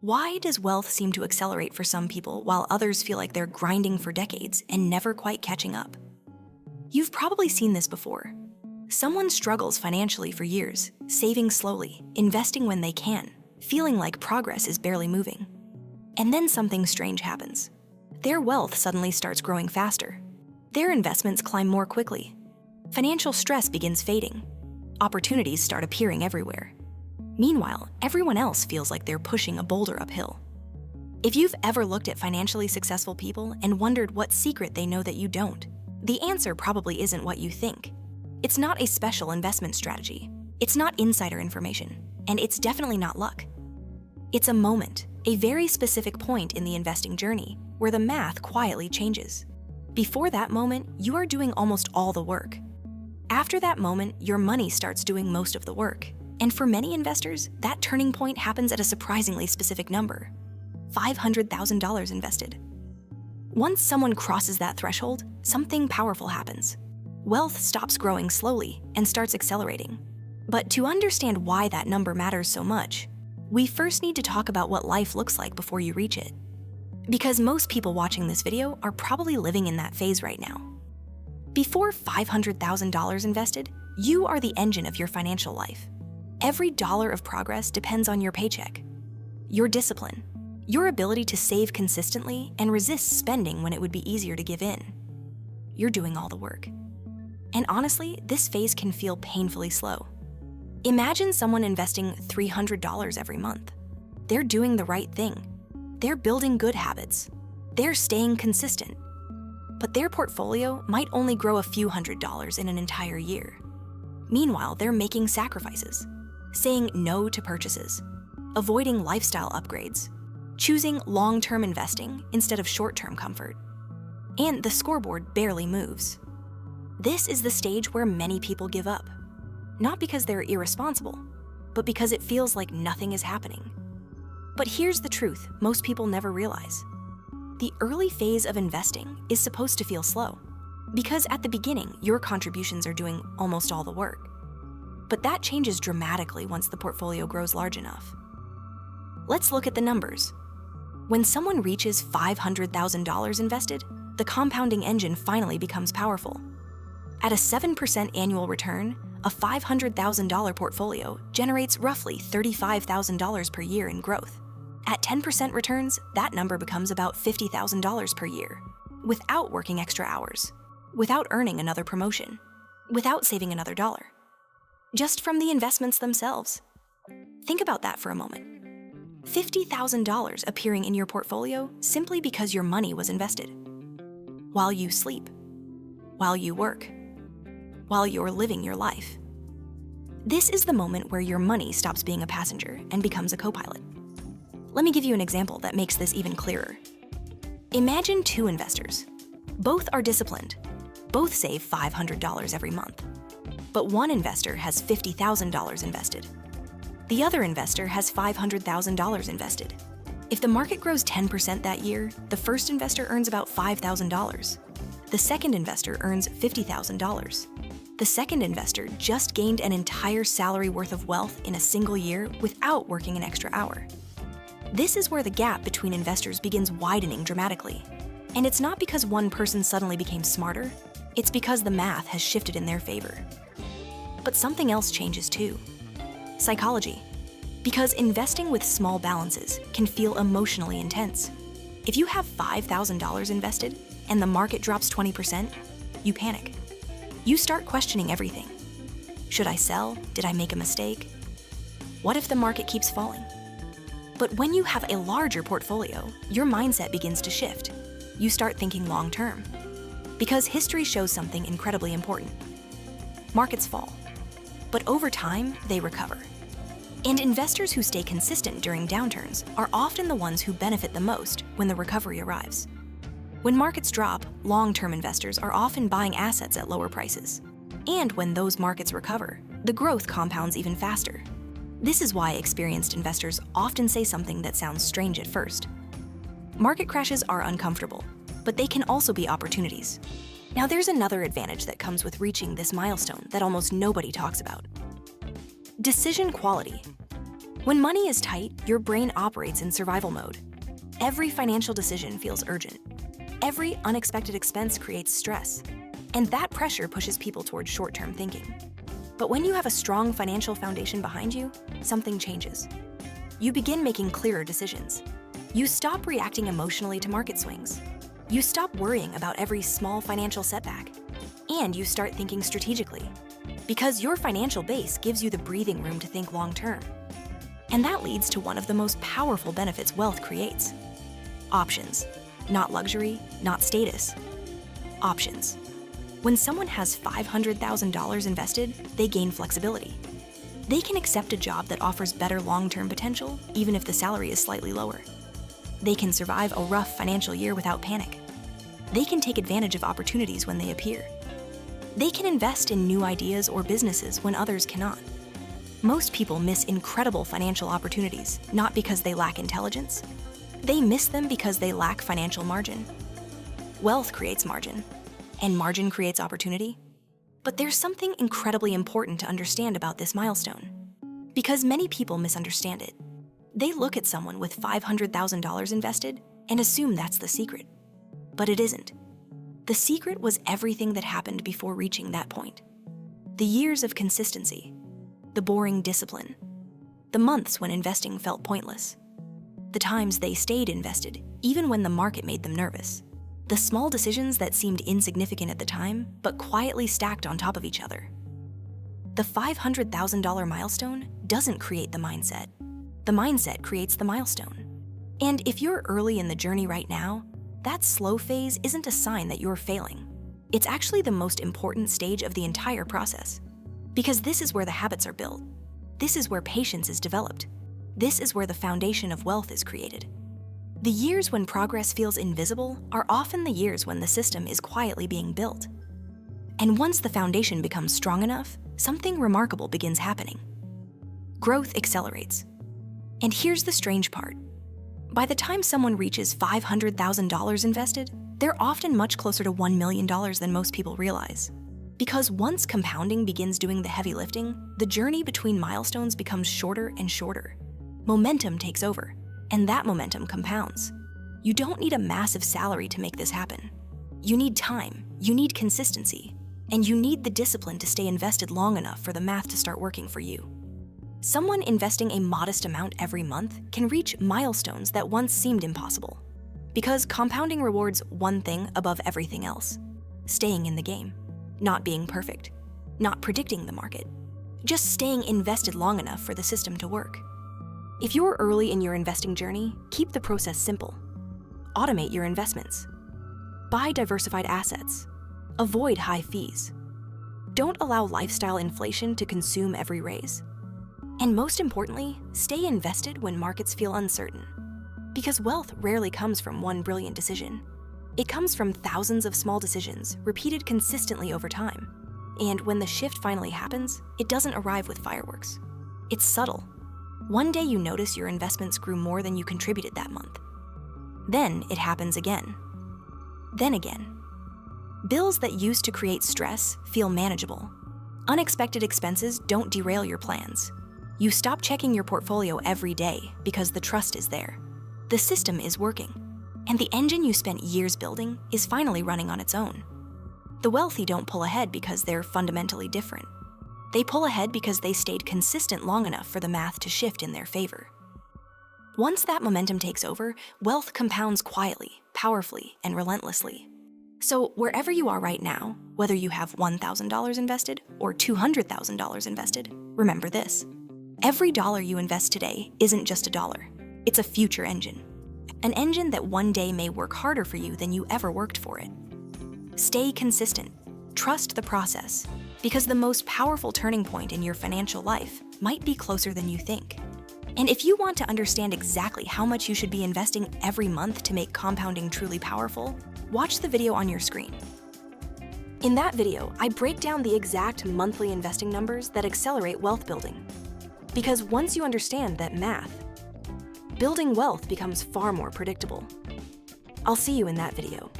Why does wealth seem to accelerate for some people while others feel like they're grinding for decades and never quite catching up? You've probably seen this before. Someone struggles financially for years, saving slowly, investing when they can, feeling like progress is barely moving. And then something strange happens. Their wealth suddenly starts growing faster. Their investments climb more quickly. Financial stress begins fading. Opportunities start appearing everywhere. Meanwhile, everyone else feels like they're pushing a boulder uphill. If you've ever looked at financially successful people and wondered what secret they know that you don't, the answer probably isn't what you think. It's not a special investment strategy. It's not insider information, and it's definitely not luck. It's a moment, a very specific point in the investing journey where the math quietly changes. Before that moment, you are doing almost all the work. After that moment, your money starts doing most of the work. And for many investors, that turning point happens at a surprisingly specific number: $500,000 invested. Once someone crosses that threshold, something powerful happens. Wealth stops growing slowly and starts accelerating. But to understand why that number matters so much, we first need to talk about what life looks like before you reach it. Because most people watching this video are probably living in that phase right now. Before $500,000 invested, you are the engine of your financial life. Every dollar of progress depends on your paycheck, your discipline, your ability to save consistently and resist spending when it would be easier to give in. You're doing all the work. And honestly, this phase can feel painfully slow. Imagine someone investing $300 every month. They're doing the right thing. They're building good habits. They're staying consistent. But their portfolio might only grow a few $100s in an entire year. Meanwhile, they're making sacrifices, saying no to purchases, avoiding lifestyle upgrades, choosing long-term investing instead of short-term comfort. And the scoreboard barely moves. This is the stage where many people give up. Not because they're irresponsible, but because it feels like nothing is happening. But here's the truth most people never realize. The early phase of investing is supposed to feel slow, because at the beginning, your contributions are doing almost all the work. But that changes dramatically once the portfolio grows large enough. Let's look at the numbers. When someone reaches $500,000 invested, the compounding engine finally becomes powerful. At a 7% annual return, a $500,000 portfolio generates roughly $35,000 per year in growth. At 10% returns, that number becomes about $50,000 per year, without working extra hours, without earning another promotion, without saving another dollar. Just from the investments themselves. Think about that for a moment. $50,000 appearing in your portfolio simply because your money was invested. While you sleep, while you work, while you're living your life. This is the moment where your money stops being a passenger and becomes a co-pilot. Let me give you an example that makes this even clearer. Imagine two investors. Both are disciplined. Both save $500 every month. But one investor has $50,000 invested. The other investor has $500,000 invested. If the market grows 10% that year, the first investor earns about $5,000. The second investor earns $50,000. The second investor just gained an entire salary worth of wealth in a single year without working an extra hour. This is where the gap between investors begins widening dramatically. And it's not because one person suddenly became smarter, it's because the math has shifted in their favor. But something else changes too. Psychology. Because investing with small balances can feel emotionally intense. If you have $5,000 invested and the market drops 20%, you panic. You start questioning everything. Should I sell? Did I make a mistake? What if the market keeps falling? But when you have a larger portfolio, your mindset begins to shift. You start thinking long-term. Because history shows something incredibly important. Markets fall, but over time, they recover. And investors who stay consistent during downturns are often the ones who benefit the most when the recovery arrives. When markets drop, long-term investors are often buying assets at lower prices. And when those markets recover, the growth compounds even faster. This is why experienced investors often say something that sounds strange at first. Market crashes are uncomfortable, but they can also be opportunities. Now there's another advantage that comes with reaching this milestone that almost nobody talks about. Decision quality. When money is tight, your brain operates in survival mode. Every financial decision feels urgent. Every unexpected expense creates stress. And that pressure pushes people towards short-term thinking. But when you have a strong financial foundation behind you, something changes. You begin making clearer decisions. You stop reacting emotionally to market swings. You stop worrying about every small financial setback. And you start thinking strategically. Because your financial base gives you the breathing room to think long-term. And that leads to one of the most powerful benefits wealth creates. Options. Not luxury, not status. Options. When someone has $500,000 invested, they gain flexibility. They can accept a job that offers better long-term potential, even if the salary is slightly lower. They can survive a rough financial year without panic. They can take advantage of opportunities when they appear. They can invest in new ideas or businesses when others cannot. Most people miss incredible financial opportunities, not because they lack intelligence. They miss them because they lack financial margin. Wealth creates margin, and margin creates opportunity. But there's something incredibly important to understand about this milestone, because many people misunderstand it. They look at someone with $500,000 invested and assume that's the secret. But it isn't. The secret was everything that happened before reaching that point. The years of consistency, the boring discipline, the months when investing felt pointless, the times they stayed invested even when the market made them nervous, the small decisions that seemed insignificant at the time but quietly stacked on top of each other. The $500,000 milestone doesn't create the mindset creates the milestone. And if you're early in the journey right now, that slow phase isn't a sign that you're failing. It's actually the most important stage of the entire process. Because this is where the habits are built. This is where patience is developed. This is where the foundation of wealth is created. The years when progress feels invisible are often the years when the system is quietly being built. And once the foundation becomes strong enough, something remarkable begins happening. Growth accelerates. And here's the strange part. By the time someone reaches $500,000 invested, they're often much closer to $1 million than most people realize. Because once compounding begins doing the heavy lifting, the journey between milestones becomes shorter and shorter. Momentum takes over, and that momentum compounds. You don't need a massive salary to make this happen. You need time, you need consistency, and you need the discipline to stay invested long enough for the math to start working for you. Someone investing a modest amount every month can reach milestones that once seemed impossible. Because compounding rewards one thing above everything else: staying in the game. Not being perfect, not predicting the market, just staying invested long enough for the system to work. If you're early in your investing journey, keep the process simple. Automate your investments. Buy diversified assets. Avoid high fees. Don't allow lifestyle inflation to consume every raise. And most importantly, stay invested when markets feel uncertain. Because wealth rarely comes from one brilliant decision. It comes from thousands of small decisions, repeated consistently over time. And when the shift finally happens, it doesn't arrive with fireworks. It's subtle. One day you notice your investments grew more than you contributed that month. Then it happens again. Then again. Bills that used to create stress feel manageable. Unexpected expenses don't derail your plans. You stop checking your portfolio every day because the trust is there. The system is working. And the engine you spent years building is finally running on its own. The wealthy don't pull ahead because they're fundamentally different. They pull ahead because they stayed consistent long enough for the math to shift in their favor. Once that momentum takes over, wealth compounds quietly, powerfully, and relentlessly. So wherever you are right now, whether you have $1,000 invested or $200,000 invested, remember this. Every dollar you invest today isn't just a dollar. It's a future engine. An engine that one day may work harder for you than you ever worked for it. Stay consistent. Trust the process. Because the most powerful turning point in your financial life might be closer than you think. And if you want to understand exactly how much you should be investing every month to make compounding truly powerful, watch the video on your screen. In that video, I break down the exact monthly investing numbers that accelerate wealth building. Because once you understand that math, building wealth becomes far more predictable. I'll see you in that video.